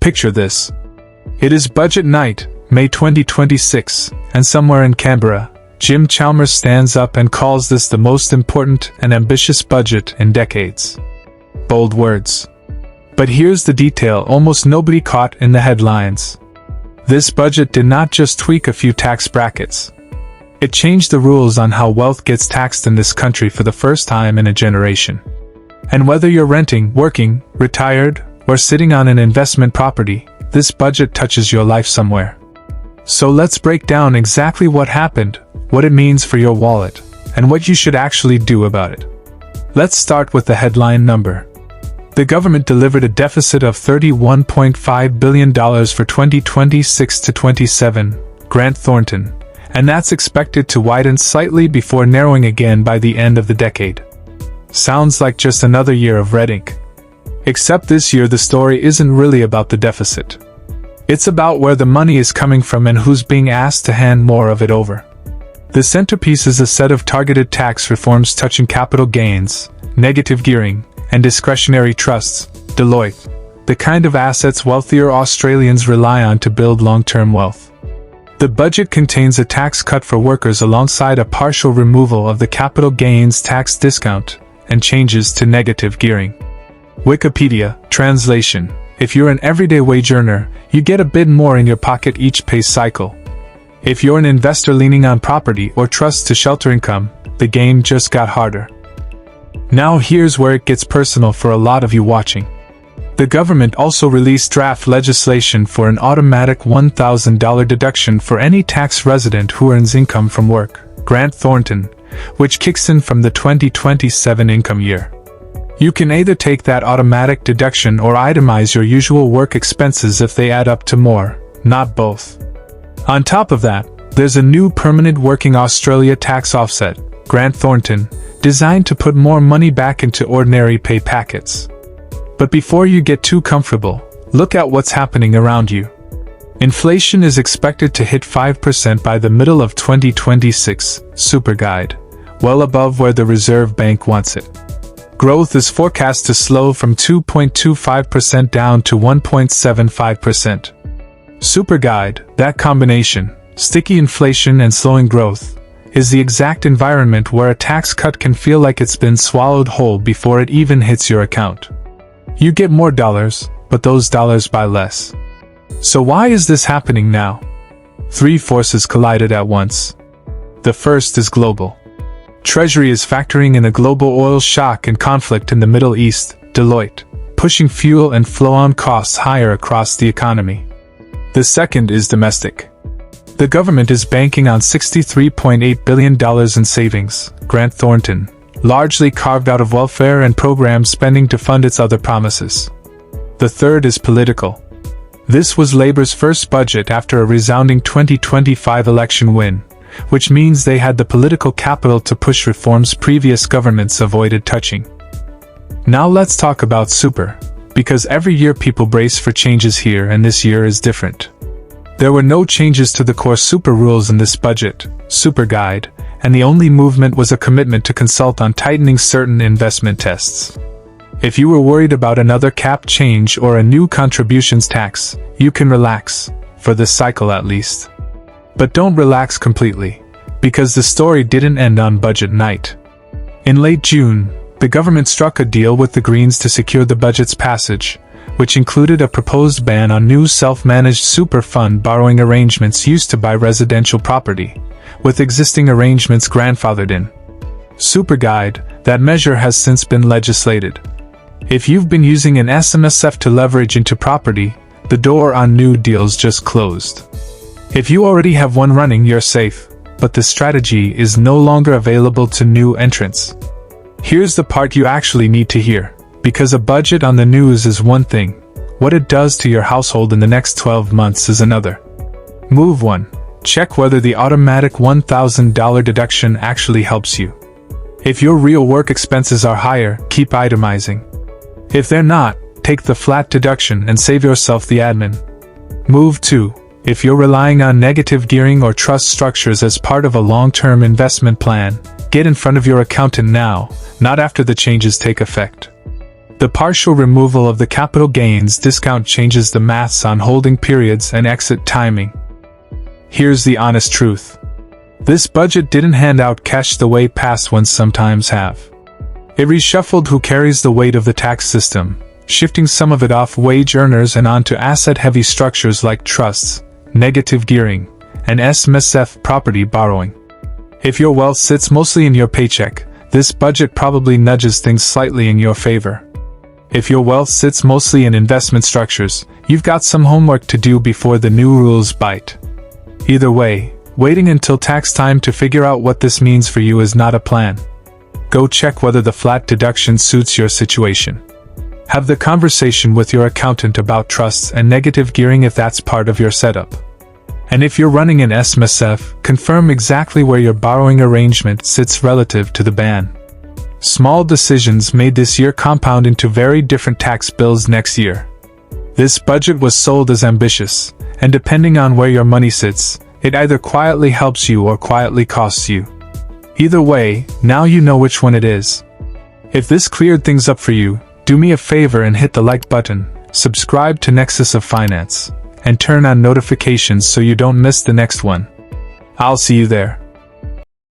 Picture this. It is budget night, May 2026, and somewhere in Canberra, Jim Chalmers stands up and calls this the most important and ambitious budget in decades. Bold words. But here's the detail almost nobody caught in the headlines. This budget did not just tweak a few tax brackets. It changed the rules on how wealth gets taxed in this country for the first time in a generation. And whether you're renting, working, retired, or sitting on an investment property, this budget touches your life somewhere. So let's break down exactly what happened, what it means for your wallet, and what you should actually do about it. Let's start with the headline number. The government delivered a deficit of $31.5 billion for 2026 to 27, Grant Thornton, and that's expected to widen slightly before narrowing again by the end of the decade. Sounds like just another year of red ink. Except this year the story isn't really about the deficit. It's about where the money is coming from and who's being asked to hand more of it over. The centerpiece is a set of targeted tax reforms touching capital gains, negative gearing, and discretionary trusts, Deloitte, the kind of assets wealthier Australians rely on to build long-term wealth. The budget contains a tax cut for workers alongside a partial removal of the capital gains tax discount and changes to negative gearing. Wikipedia, translation. If you're an everyday wage earner, you get a bit more in your pocket each pay cycle. If you're an investor leaning on property or trusts to shelter income, the game just got harder. Now here's where it gets personal for a lot of you watching. The government also released draft legislation for an automatic $1,000 deduction for any tax resident who earns income from work, Grant Thornton, which kicks in from the 2027 income year. You can either take that automatic deduction or itemize your usual work expenses if they add up to more, not both. On top of that, there's a new permanent Working Australia tax offset, Grant Thornton, designed to put more money back into ordinary pay packets. But before you get too comfortable, look at what's happening around you. Inflation is expected to hit 5% by the middle of 2026, Super Guide, well above where the Reserve Bank wants it. Growth is forecast to slow from 2.25% down to 1.75%. Super Guide, that combination, sticky inflation and slowing growth, is the exact environment where a tax cut can feel like it's been swallowed whole before it even hits your account. You get more dollars, but those dollars buy less. So why is this happening now? Three forces collided at once. The first is global. Treasury is factoring in a global oil shock and conflict in the Middle East, Deloitte, pushing fuel and flow-on costs higher across the economy. The second is domestic. The government is banking on $63.8 billion in savings, Grant Thornton, largely carved out of welfare and program spending to fund its other promises. The third is political. This was Labor's first budget after a resounding 2025 election win, which means they had the political capital to push reforms previous governments avoided touching. Now let's talk about super, because every year people brace for changes here and this year is different. There were no changes to the core super rules in this budget, Super Guide, and the only movement was a commitment to consult on tightening certain investment tests. If you were worried about another cap change or a new contributions tax, you can relax, for this cycle at least. But don't relax completely, because the story didn't end on budget night. In late June, the government struck a deal with the Greens to secure the budget's passage, which included a proposed ban on new self-managed super fund borrowing arrangements used to buy residential property, with existing arrangements grandfathered in. Super Guide, that measure has since been legislated. If you've been using an SMSF to leverage into property, the door on new deals just closed. If you already have one running, you're safe, but the strategy is no longer available to new entrants. Here's the part you actually need to hear, because a budget on the news is one thing, what it does to your household in the next 12 months is another. Move 1. Check whether the automatic $1,000 deduction actually helps you. If your real work expenses are higher, keep itemizing. If they're not, take the flat deduction and save yourself the admin. Move 2. If you're relying on negative gearing or trust structures as part of a long-term investment plan, get in front of your accountant now, not after the changes take effect. The partial removal of the capital gains discount changes the maths on holding periods and exit timing. Here's the honest truth. This budget didn't hand out cash the way past ones sometimes have. It reshuffled who carries the weight of the tax system, shifting some of it off wage earners and onto asset-heavy structures like trusts, negative gearing, and SMSF property borrowing. If your wealth sits mostly in your paycheck, this budget probably nudges things slightly in your favor. If your wealth sits mostly in investment structures, you've got some homework to do before the new rules bite. Either way, waiting until tax time to figure out what this means for you is not a plan. Go check whether the flat deduction suits your situation. Have the conversation with your accountant about trusts and negative gearing if that's part of your setup. And if you're running an SMSF, confirm exactly where your borrowing arrangement sits relative to the ban. Small decisions made this year compound into very different tax bills next year. This budget was sold as ambitious, and depending on where your money sits, it either quietly helps you or quietly costs you. Either way, now you know which one it is. If this cleared things up for you, do me a favor and hit the like button, subscribe to Nexus of Finance, and turn on notifications so you don't miss the next one. I'll see you there.